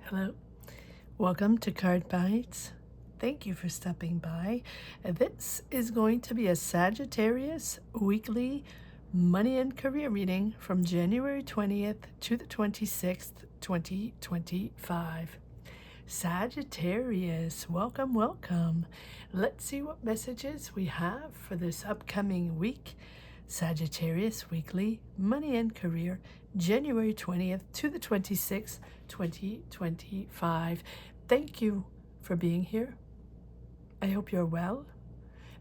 Hello, welcome to Cardminds. Thank you for stopping by. This is going to be a Sagittarius weekly money and career reading from January 20th to the 26th, 2025. Sagittarius, welcome, welcome. Let's see what messages we have for this upcoming week. Sagittarius weekly money and career, January 20th to the 26th, 2025. Thank you for being here. I hope you're well.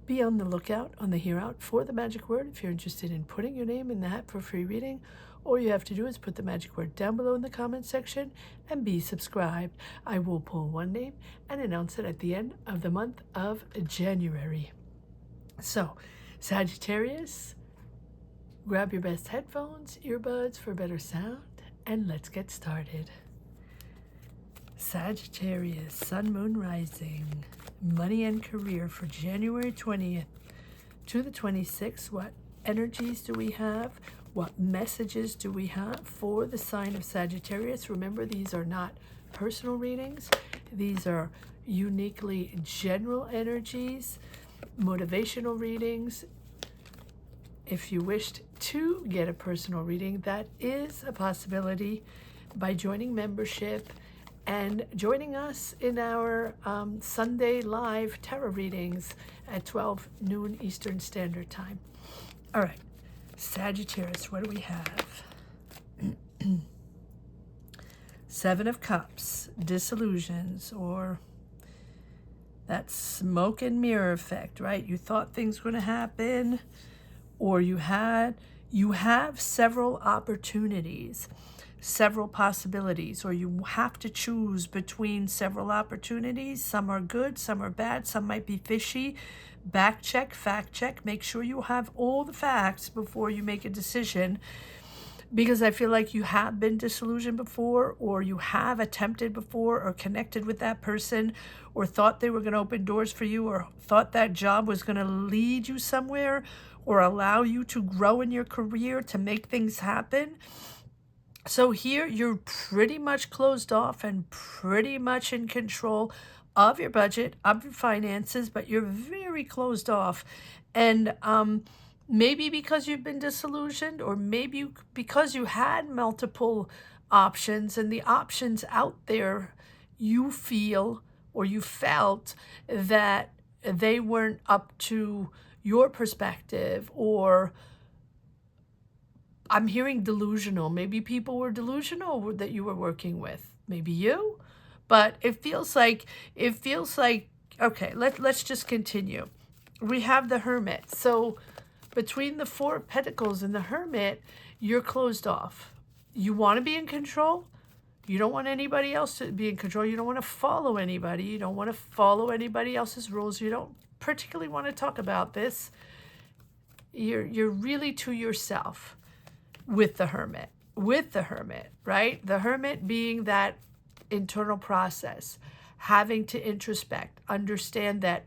Be on the lookout on the here out for the magic word if you're interested in putting your name in the hat for free reading. All you have to do is put the magic word down below in the comment section and be subscribed. I will pull one name and announce it at the end of the month of January. So, Sagittarius, grab your best headphones, earbuds for better sound, and let's get started. Sagittarius, Sun, Moon, Rising, money and career for January 20th to the 26th. What energies do we have? What messages do we have for the sign of Sagittarius? Remember, these are not personal readings. These are uniquely general energies, motivational readings. If you wished to get a personal reading, that is a possibility by joining membership and joining us in our Sunday live tarot readings at 12 noon Eastern Standard Time. All right, Sagittarius, what do we have? Seven of Cups, disillusions, or that smoke and mirror effect, right? You thought things were going to happen, or you have several opportunities, several possibilities, or you have to choose between several opportunities. Some are good, some are bad, some might be fishy. Back check, fact check, make sure you have all the facts before you make a decision, because I feel like you have been disillusioned before, or you have attempted before, or connected with that person, or thought they were going to open doors for you, or thought that job was going to lead you somewhere, or allow you to grow in your career, to make things happen. So here you're pretty much closed off and pretty much in control of your budget, of your finances, but you're very closed off. And maybe because you've been disillusioned, or maybe because you had multiple options, and the options out there, you feel or you felt that they weren't up to your perspective, or I'm hearing delusional. Maybe people were delusional that you were working with. Maybe you. But it feels like, okay, let's just continue. We have the Hermit. So between the Four of Pentacles and the Hermit, you're closed off. You want to be in control. You don't want anybody else to be in control. You don't want to follow anybody. You don't want to follow anybody else's rules. You don't particularly want to talk about this. You're really to yourself with the Hermit, right? The Hermit being that internal process, having to introspect, understand that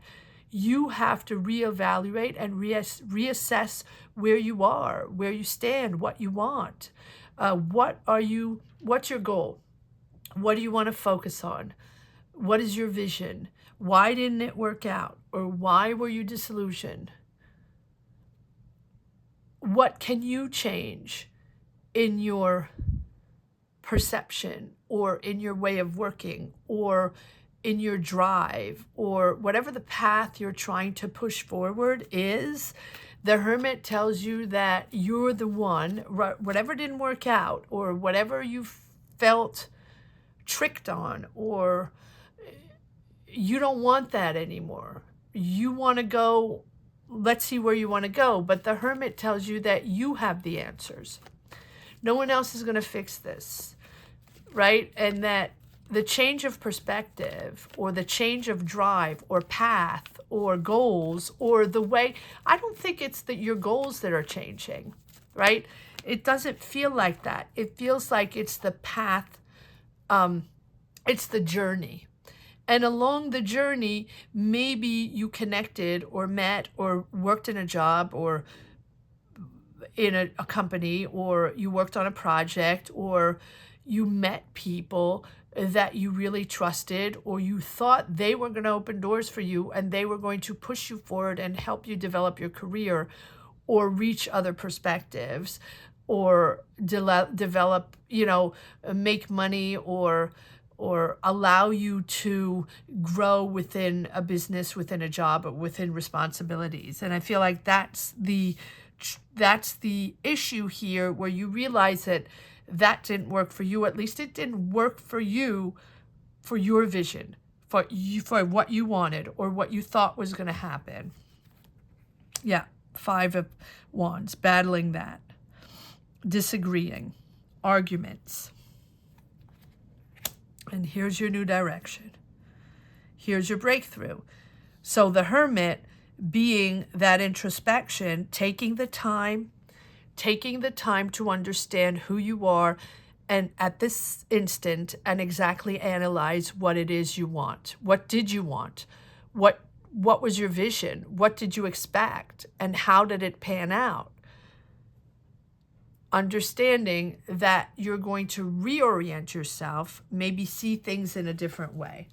you have to reevaluate and reassess where you are, where you stand, what you want. What's your goal? What do you want to focus on? What is your vision? Why didn't it work out? Or why were you disillusioned? What can you change in your perception, or in your way of working, or in your drive, or whatever the path you're trying to push forward is? The Hermit tells you that you're the one, whatever didn't work out, or whatever you felt tricked on, or you don't want that anymore. You want to go, let's see where you want to go. But the Hermit tells you that you have the answers. No one else is going to fix this, right? And that the change of perspective, or the change of drive, or path, or goals, or the way, I don't think it's your goals that are changing, right? It doesn't feel like that. It feels like it's the path, it's the journey. And along the journey, maybe you connected, or met, or worked in a job, or in a company, or you worked on a project, or you met people that you really trusted, or you thought they were going to open doors for you and they were going to push you forward and help you develop your career or reach other perspectives or develop, make money or allow you to grow within a business, within a job, or within responsibilities. And I feel like that's the issue here, where you realize that didn't work for you. At least it didn't work for you, for your vision, for what you wanted or what you thought was going to happen. Yeah, 5 of Wands, battling that, disagreeing, arguments. And here's your new direction. Here's your breakthrough. So the Hermit, being that introspection, taking the time to understand who you are, and at this instant, and exactly analyze what it is you want. What did you want? What was your vision? What did you expect? And how did it pan out? Understanding that you're going to reorient yourself, maybe see things in a different way.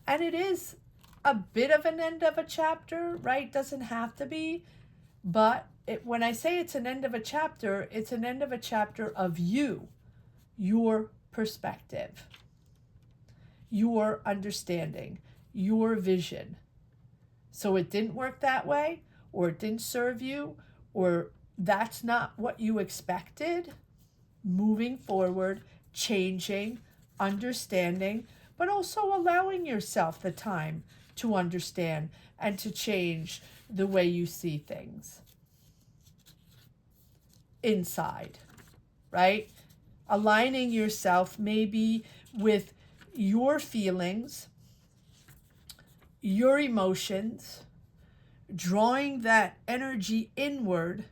And it is a bit of an end of a chapter, right? Doesn't have to be, but when I say it's an end of a chapter, it's an end of a chapter of you, your perspective, your understanding, your vision. So it didn't work that way, or it didn't serve you, or that's not what you expected. Moving forward, changing, understanding, but also allowing yourself the time to understand and to change the way you see things inside, right? Aligning yourself maybe with your feelings, your emotions, drawing that energy inward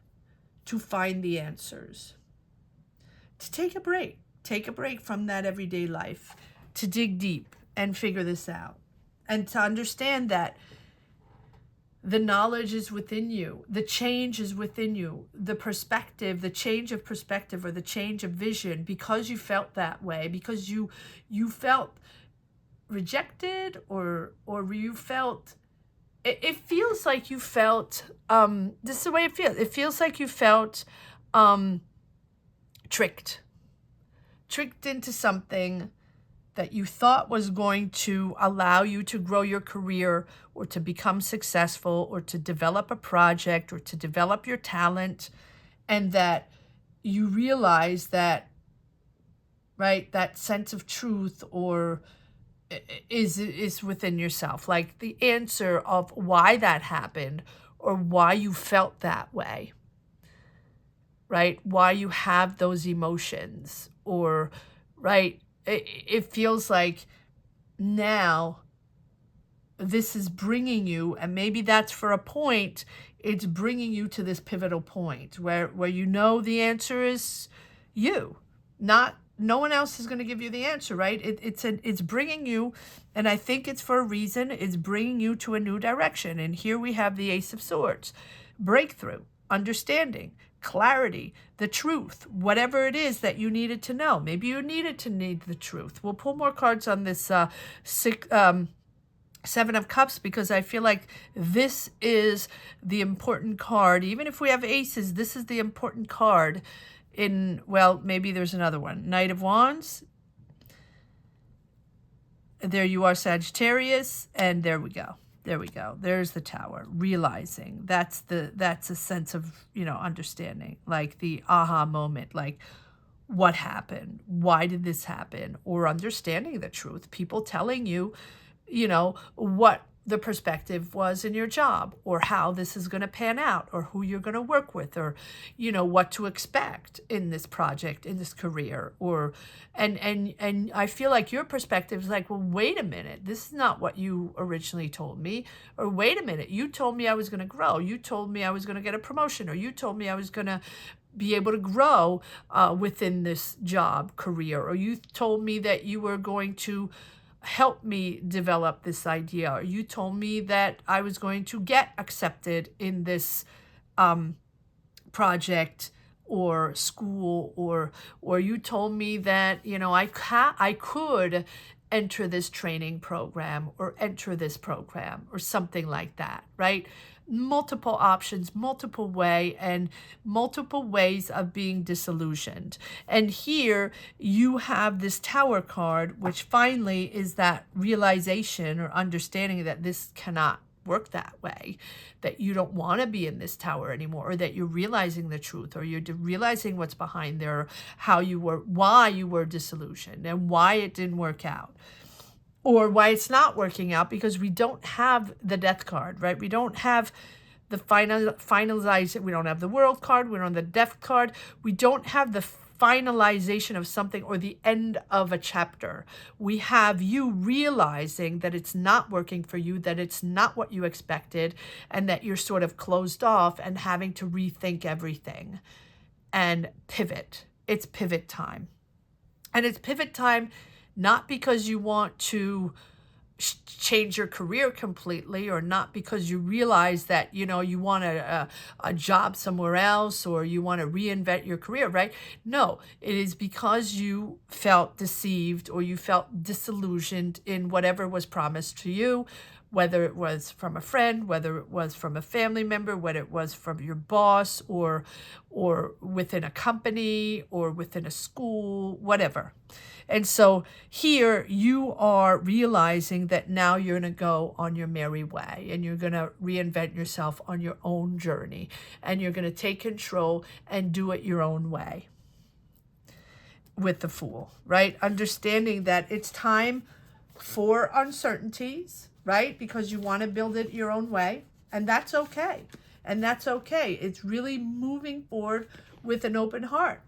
to find the answers. To take a break from that everyday life, to dig deep and figure this out, and to understand that the knowledge is within you, the change is within you, the perspective, the change of perspective or the change of vision, because you felt that way, because you felt rejected, or you felt, it feels like you felt, this is the way it feels like you felt tricked into something that you thought was going to allow you to grow your career or to become successful or to develop a project or to develop your talent, and that you realize that, right, that sense of truth or is within yourself, like the answer of why that happened or why you felt that way, right? Why you have those emotions, or, right, it feels like now this is bringing you, and maybe that's for a point, it's bringing you to this pivotal point where you know the answer is you, no one else is going to give you the answer, right? It's bringing you, and I think it's for a reason, it's bringing you to a new direction. And here we have the Ace of Swords, breakthrough, understanding, clarity, the truth, whatever it is that you needed to know. Maybe you need the truth. We'll pull more cards on this Seven of Cups, because I feel like this is the important card. Even if we have aces, this is the important card in, well, maybe there's another one. Knight of Wands. There you are, Sagittarius, and there we go. There we go. There's the Tower. Realizing that's a sense of, understanding, like the aha moment, like what happened? Why did this happen? Or understanding the truth. People telling you, what the perspective was in your job, or how this is going to pan out, or who you're going to work with, or, what to expect in this project, in this career, or, and I feel like your perspective is like, well, wait a minute, this is not what you originally told me, or wait a minute, you told me I was going to grow, you told me I was going to get a promotion, or you told me I was going to be able to grow within this job, career, or you told me that you were going to help me develop this idea, or you told me that I was going to get accepted in this project or school, or you told me that, you know, I could enter this training program or enter this program or something like that, right? Multiple options, multiple ways of being disillusioned. And here you have this Tower card, which finally is that realization or understanding that this cannot work that way, that you don't want to be in this tower anymore, or that you're realizing the truth, or you're realizing what's behind there, why you were disillusioned and why it didn't work out, or why it's not working out, because we don't have the Death card, right? We don't have the finalization. We don't have the World card. We don't have the Death card. We don't have the finalization of something or the end of a chapter. We have you realizing that it's not working for you, that it's not what you expected, and that you're sort of closed off and having to rethink everything and pivot. It's pivot time. And it's pivot time not because you want to change your career completely, or not because you realize that, you know, you want a job somewhere else, or you want to reinvent your career, right? No, it is because you felt deceived, or you felt disillusioned in whatever was promised to you, whether it was from a friend, whether it was from a family member, whether it was from your boss, or within a company, or within a school, whatever. And so here you are realizing that now you're going to go on your merry way, and you're going to reinvent yourself on your own journey, and you're going to take control and do it your own way with the Fool, right? Understanding that it's time for uncertainties, right? Because you want to build it your own way, and that's okay. And that's okay. It's really moving forward with an open heart.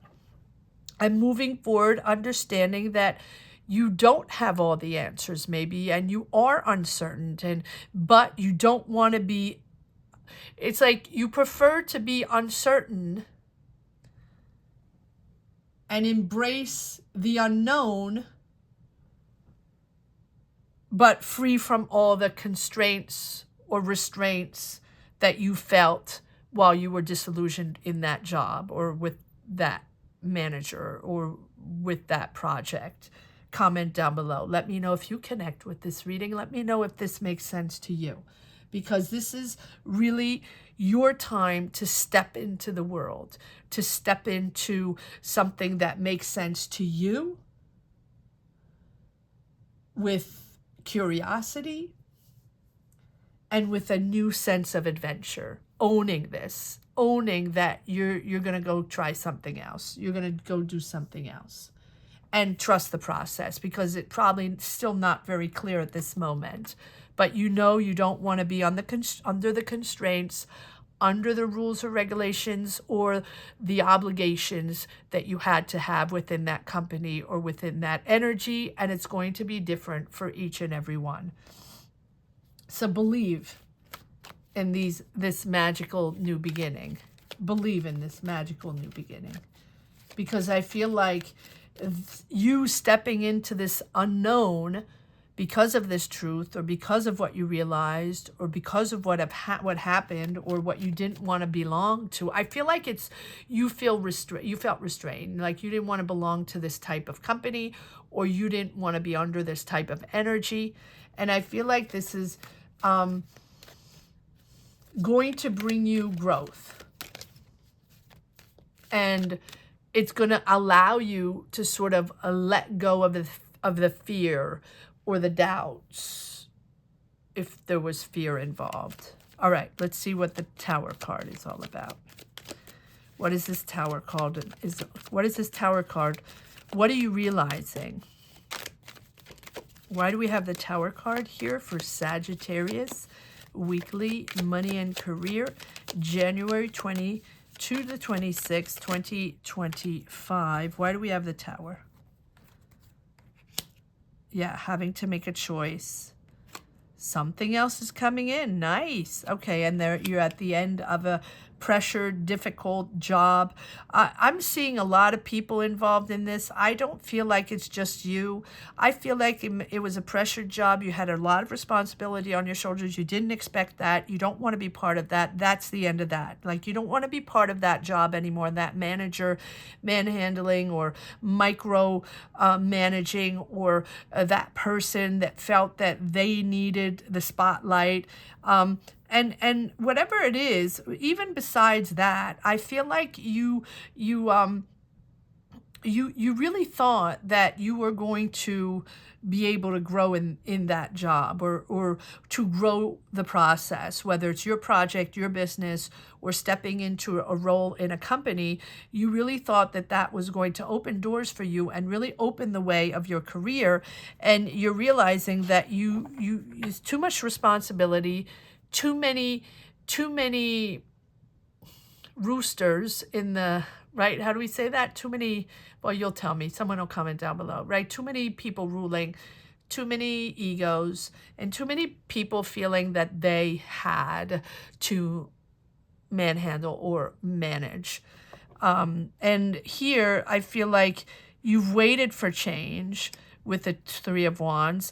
And moving forward, understanding that you don't have all the answers maybe, and you are uncertain, but you don't want to be, it's like you prefer to be uncertain and embrace the unknown, but free from all the constraints or restraints that you felt while you were disillusioned in that job, or with that manager, or with that project. Comment down below. Let me know if you connect with this reading. Let me know if this makes sense to you, because this is really your time to step into the world, to step into something that makes sense to you, with curiosity and with a new sense of adventure. Owning this, owning that you're going to go try something else. You're going to go do something else, and trust the process, because it probably still not very clear at this moment, but you know you don't want to be on under the constraints, under the rules or regulations, or the obligations that you had to have within that company or within that energy, and it's going to be different for each and every one. So believe in this magical new beginning. Believe in this magical new beginning, because I feel like you stepping into this unknown because of this truth, or because of what you realized, or because of what happened, or what you didn't want to belong to. I feel like you felt restrained, like you didn't want to belong to this type of company, or you didn't want to be under this type of energy. And I feel like this is going to bring you growth, and it's going to allow you to sort of let go of the fear or the doubts, if there was fear involved. All right, let's see what the Tower card is all about. What is this Tower called? What is this Tower card? What are you realizing? Why do we have the Tower card here for Sagittarius? Weekly money and career, January 22 to the 26th, 2025. Why do we have the Tower? Yeah, having to make a choice. Something else is coming in. Nice. Okay, and there you're at the end of a pressured, difficult job. I'm seeing a lot of people involved in this. I don't feel like it's just you. I feel like it was a pressured job. You had a lot of responsibility on your shoulders. You didn't expect that. You don't want to be part of that. That's the end of that. Like, you don't want to be part of that job anymore, that manager manhandling or micro managing, or that person that felt that they needed the spotlight. And whatever it is, even besides that, I feel like you really thought that you were going to be able to grow in that job, or to grow the process, whether it's your project, your business, or stepping into a role in a company. You really thought that that was going to open doors for you and really open the way of your career. And you're realizing that it's too much responsibility, too many roosters in the, right? How do we say that? Too many, well, you'll tell me. Someone will comment down below, right? Too many people ruling, too many egos, and too many people feeling that they had to manhandle or manage. And here, I feel like you've waited for change with the Three of Wands.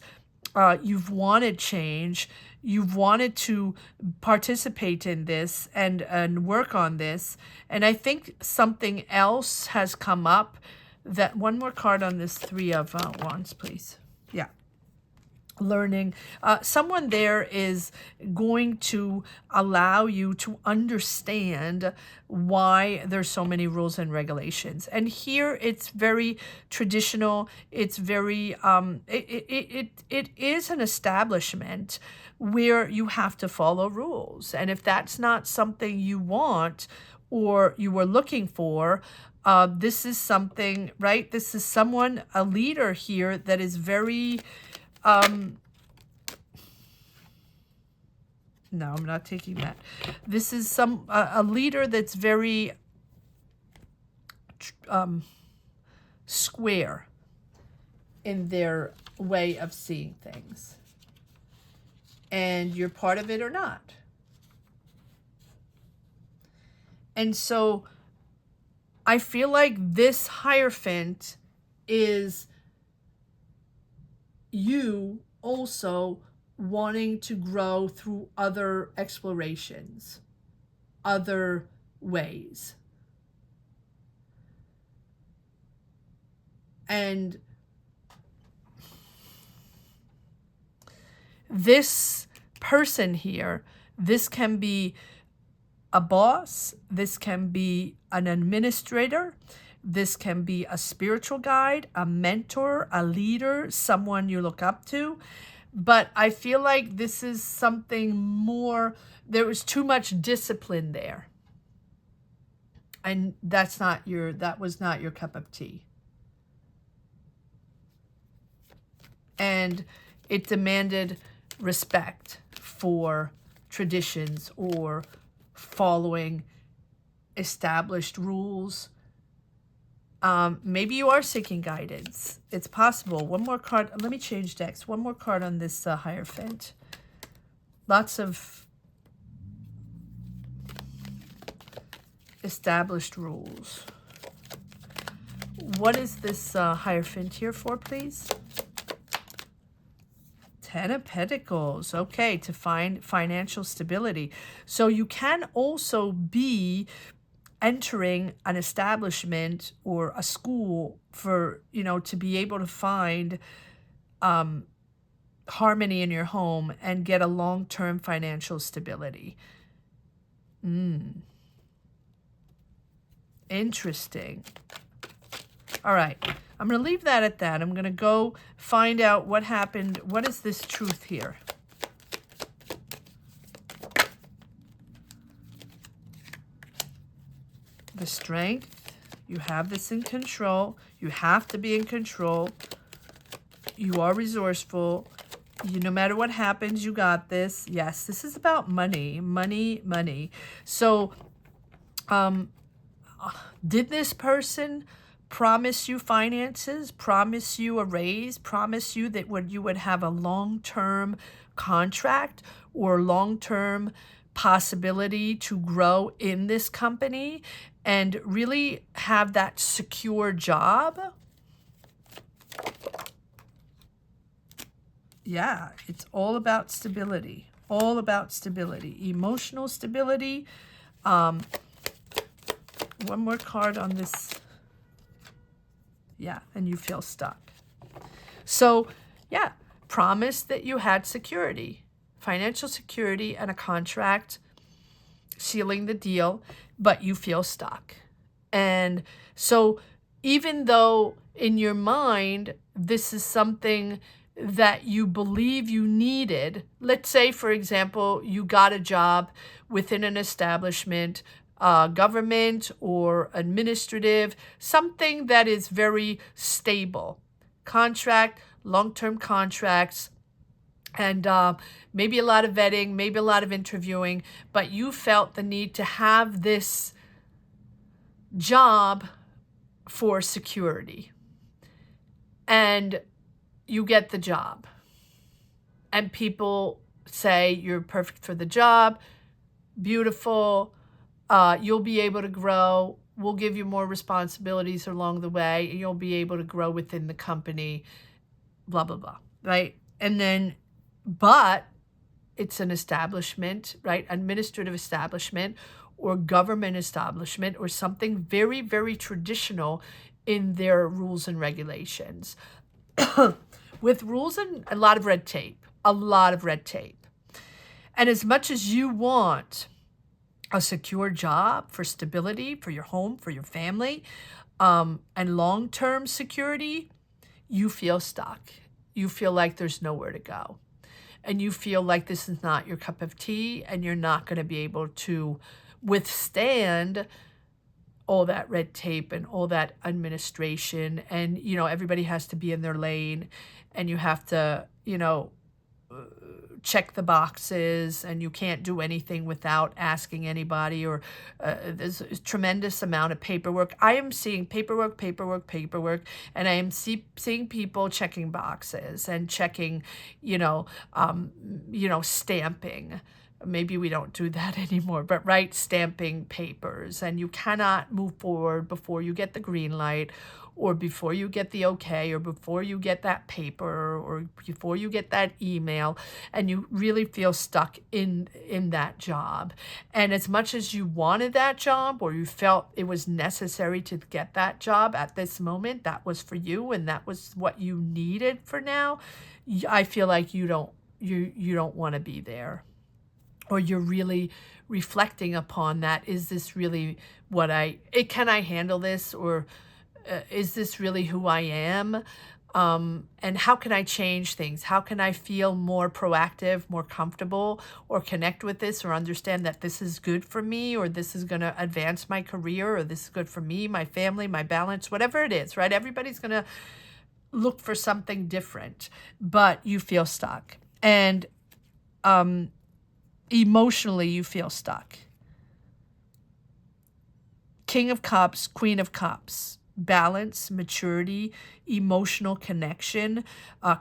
You've wanted change. You've wanted to participate in this and work on this. And I think something else has come up. That one more card on this Three of Wands, please. Yeah. Learning. Someone there is going to allow you to understand why there's so many rules and regulations. And here it's very traditional. It's very, it is an establishment where you have to follow rules. And if that's not something you want or you were looking for, this is something, right? This is someone, a leader here that is very, no, I'm not taking that. This is a leader that's very square in their way of seeing things. And you're part of it or not. And so I feel like this Hierophant is you also wanting to grow through other explorations, other ways. And this person here, this can be a boss, this can be an administrator, this can be a spiritual guide, a mentor, a leader, someone you look up to. But I feel like this is something more, there was too much discipline there. And that was not your cup of tea. And it demanded respect for traditions or following established rules. Maybe you are seeking guidance. It's possible. One more card. Let me change decks. One more card on this Hierophant. Lots of established rules. What is this Hierophant here for, please? Ten of Pentacles. Okay, to find financial stability. So you can also be entering an establishment or a school for, to be able to find harmony in your home and get a long-term financial stability. Interesting. All right. I'm going to leave that at that. I'm going to go find out what happened. What is this truth here? The Strength. You have this in control. You have to be in control. You are resourceful. No matter what happens, you got this. Yes, this is about money. Money, money. So, did this person promise you finances, promise you a raise, promise you that you would have a long-term contract or long-term possibility to grow in this company and really have that secure job. Yeah, it's all about stability. All about stability. Emotional stability. One more card on this. Yeah, and you feel stuck. So, yeah, promise that you had security. Financial security and a contract sealing the deal, but you feel stuck. And so even though in your mind this is something that you believe you needed, let's say, for example, you got a job within an establishment, government or administrative, something that is very stable, contract, long-term contracts, and maybe a lot of vetting, maybe a lot of interviewing, but you felt the need to have this job for security. And you get the job. And people say you're perfect for the job, beautiful, you'll be able to grow, we'll give you more responsibilities along the way, and you'll be able to grow within the company, blah, blah, blah, right? And then but it's an establishment, right? Administrative establishment or government establishment or something very, very traditional in their rules and regulations. With rules and a lot of red tape, a lot of red tape. And as much as you want a secure job for stability, for your home, for your family, and long-term security, you feel stuck. You feel like there's nowhere to go. And you feel like this is not your cup of tea and you're not going to be able to withstand all that red tape and all that administration. And, you know, everybody has to be in their lane and you have to, you know, check the boxes and you can't do anything without asking anybody, or there's a tremendous amount of paperwork. I am seeing paperwork, and I am seeing people checking boxes and checking, stamping. Maybe we don't do that anymore, but right, stamping papers, and you cannot move forward before you get the green light, or before you get the okay, or before you get that paper, or before you get that email, and you really feel stuck in that job. And as much as you wanted that job, or you felt it was necessary to get that job at this moment, that was for you and that was what you needed for now, I feel like you don't want to be there. Or you're really reflecting upon that. Is this really can I handle this? Or is this really who I am? And how can I change things? How can I feel more proactive, more comfortable, or connect with this, or understand that this is good for me, or this is going to advance my career, or this is good for me, my family, my balance, whatever it is, right? Everybody's going to look for something different, but you feel stuck. And emotionally, you feel stuck. King of Cups, Queen of Cups. Balance, maturity, emotional connection,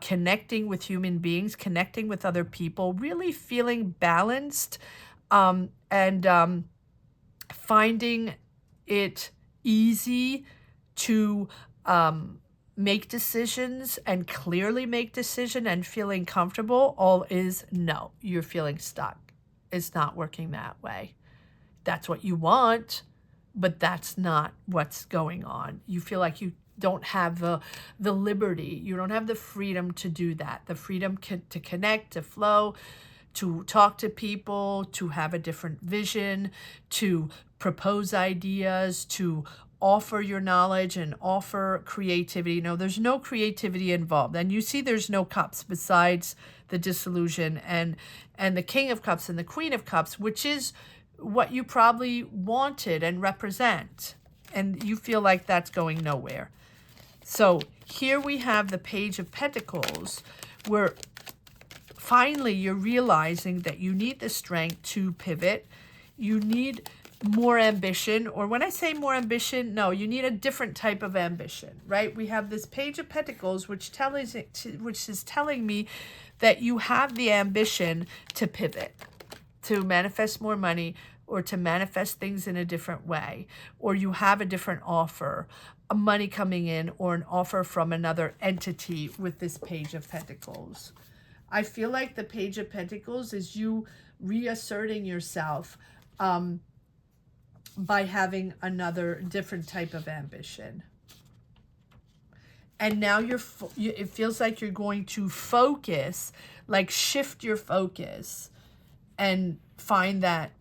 connecting with human beings, connecting with other people, really feeling balanced, and finding it easy to make decisions and clearly make decisions and feeling comfortable. All is no, you're feeling stuck. It's not working that way. That's what you want, but that's not what's going on. You feel like you don't have the liberty. You don't have the freedom to do that. The freedom to connect, to flow, to talk to people, to have a different vision, to propose ideas, to offer your knowledge and offer creativity. No, there's no creativity involved. And you see there's no cups besides the disillusion and the King of Cups and the Queen of Cups, which is what you probably wanted and represent. And you feel like that's going nowhere. So here we have the Page of Pentacles, where finally you're realizing that you need the strength to pivot. You need more ambition, or when I say more ambition, no, you need a different type of ambition, right? We have this Page of Pentacles, which is telling me that you have the ambition to pivot. to manifest more money, or to manifest things in a different way, or you have a different offer, a money coming in, or an offer from another entity with this Page of Pentacles. I feel like the Page of Pentacles is you reasserting yourself by having another different type of ambition. And now it feels like you're going to focus, like shift your focus and find that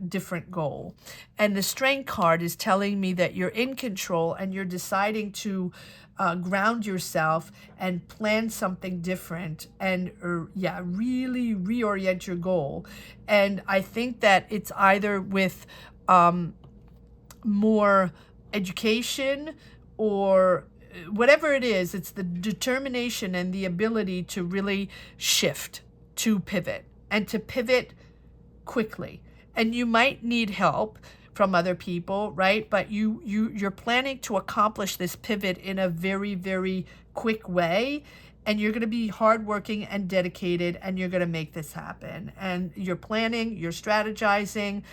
different goal. And the Strength card is telling me that you're in control and you're deciding to ground yourself and plan something different and really reorient your goal. And I think that it's either with more education or whatever it is, it's the determination and the ability to really shift, to pivot, and to pivot quickly. And you might need help from other people, right? But you're planning to accomplish this pivot in a very, very quick way. And you're going to be hardworking and dedicated, and you're going to make this happen. And you're planning, you're strategizing.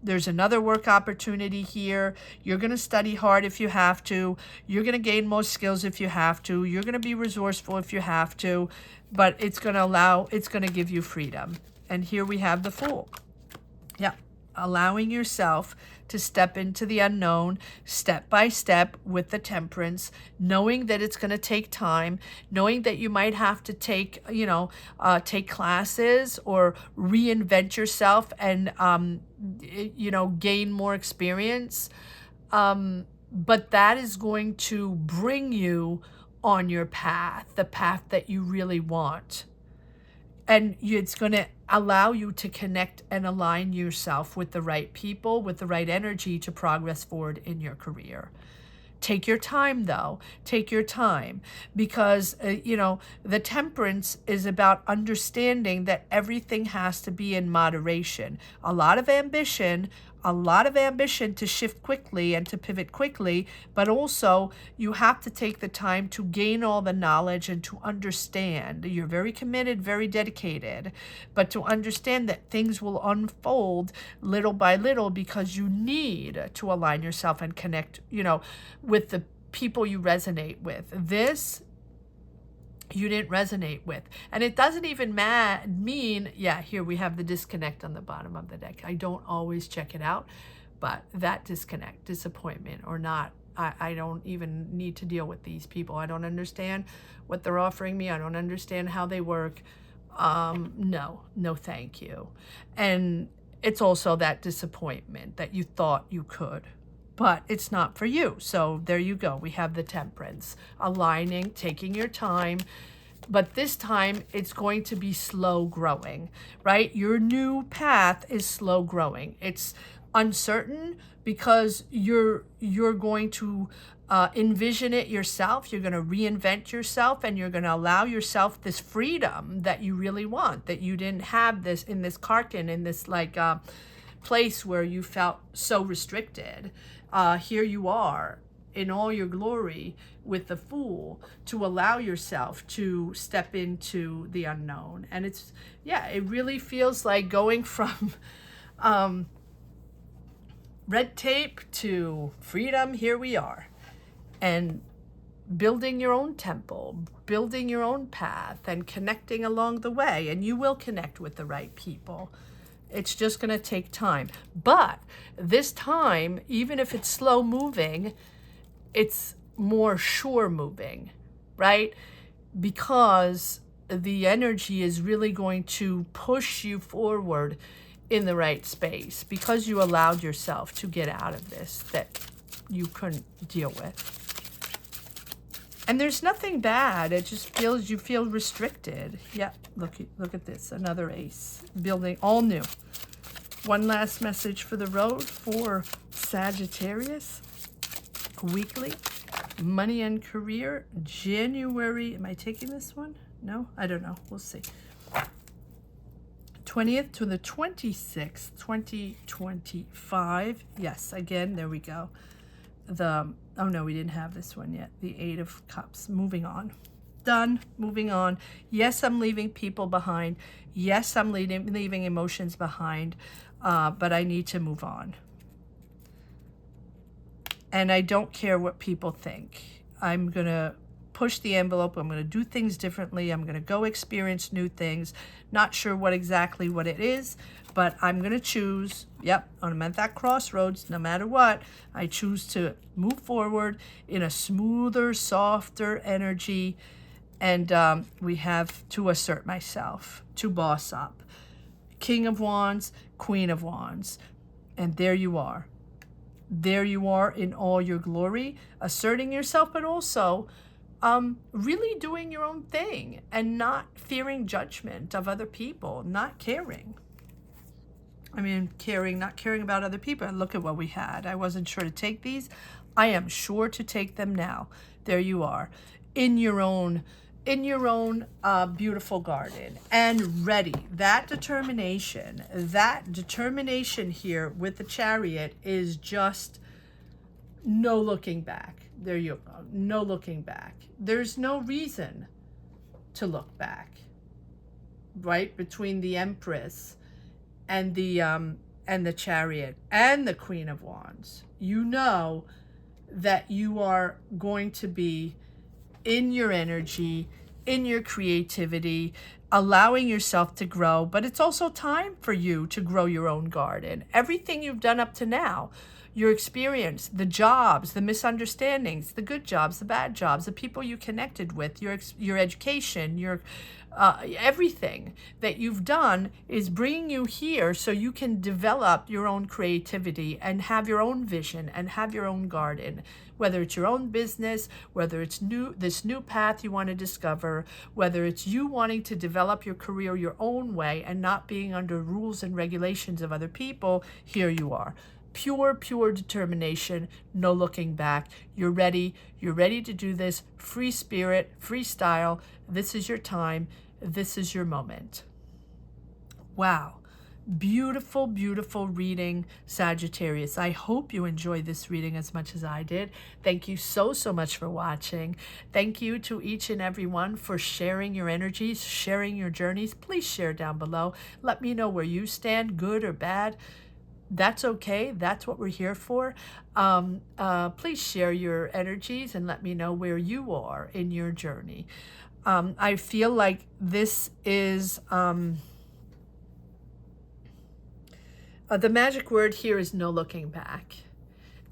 There's another work opportunity here. You're going to study hard if you have to. You're going to gain more skills if you have to. You're going to be resourceful if you have to. But it's going to give you freedom. And here we have the Fool. Yeah, allowing yourself to step into the unknown step by step with the Temperance, knowing that it's going to take time, knowing that you might have to take, take classes or reinvent yourself and, gain more experience. But that is going to bring you on your path, the path that you really want. And it's going to allow you to connect and align yourself with the right people, with the right energy to progress forward in your career. Take your time, though. Take your time, because, the Temperance is about understanding that everything has to be in moderation. A lot of ambition to shift quickly and to pivot quickly, but also you have to take the time to gain all the knowledge and to understand. You're very committed, very dedicated, but to understand that things will unfold little by little because you need to align yourself and connect, with the people you resonate with. This you didn't resonate with. And it doesn't even mean, here we have the disconnect on the bottom of the deck. I don't always check it out, but that disconnect, disappointment or not, I don't even need to deal with these people. I don't understand what they're offering me. I don't understand how they work. No, thank you. And it's also that disappointment that you thought you could, but it's not for you. So there you go. We have the Temperance, aligning, taking your time, but this time it's going to be slow growing, right? Your new path is slow growing. It's uncertain because you're going to envision it yourself. You're going to reinvent yourself, and you're going to allow yourself this freedom that you really want, that you didn't have this in this carcan, in this place where you felt so restricted. Here you are in all your glory with the Fool, to allow yourself to step into the unknown. And it's, it really feels like going from red tape to freedom. Here we are. And building your own temple, building your own path, and connecting along the way. And you will connect with the right people. It's just going to take time. But this time, even if it's slow moving, it's more sure moving, right? Because the energy is really going to push you forward in the right space, because you allowed yourself to get out of this that you couldn't deal with. And there's nothing bad. It just feels, you feel restricted. Yeah, look at this. Another ace. Building all new. One last message for the road for Sagittarius. Weekly. Money and career. January. Am I taking this one? No? I don't know. We'll see. 20th to the 26th, 2025. Yes, again, there we go. Oh no, we didn't have this one yet. The 8 of Cups. Moving on. Done. Moving on. Yes, I'm leaving people behind. Yes, I'm leaving emotions behind. But I need to move on. And I don't care what people think. I'm going to push the envelope. I'm going to do things differently. I'm going to go experience new things. Not sure what it is, but I'm going to choose. Yep, I'm at that crossroads. No matter what, I choose to move forward in a smoother, softer energy. And we have to assert myself, to boss up. King of Wands, Queen of Wands. And there you are. There you are in all your glory, asserting yourself, but also really doing your own thing and not fearing judgment of other people, not caring. I mean, not caring about other people. And look at what we had. I wasn't sure to take these. I am sure to take them now. There you are, in your own beautiful garden and ready. That determination here with the Chariot is just no looking back. There you go. No looking back. There's no reason to look back, right? Between the Empress and the Chariot and the Queen of Wands, you know that you are going to be in your energy, in your creativity, allowing yourself to grow. But it's also time for you to grow your own garden. Everything you've done up to now, your experience, the jobs, the misunderstandings, the good jobs, the bad jobs, the people you connected with, your education, your everything that you've done is bringing you here so you can develop your own creativity and have your own vision and have your own garden, whether it's your own business, whether it's this new path you want to discover, whether it's you wanting to develop your career your own way and not being under rules and regulations of other people. Here you are. Pure determination, no looking back. You're ready to do this. Free spirit, freestyle. This is your time. This is your moment. Wow. Beautiful reading, Sagittarius. I hope you enjoyed this reading as much as I did. Thank you so much for watching. Thank you to each and every one for sharing your energies, sharing your journeys. Please share down below. Let me know where you stand, good or bad. That's okay. That's what we're here for. Please share your energies and let me know where you are in your journey. I feel like this is the magic word here is no looking back.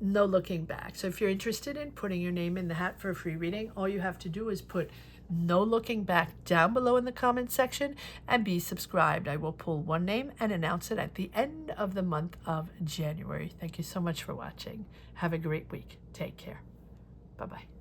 No looking back. So if you're interested in putting your name in the hat for a free reading, all you have to do is put no looking back down below in the comment section and be subscribed. I will pull one name and announce it at the end of the month of January. Thank you so much for watching. Have a great week. Take care. Bye-bye.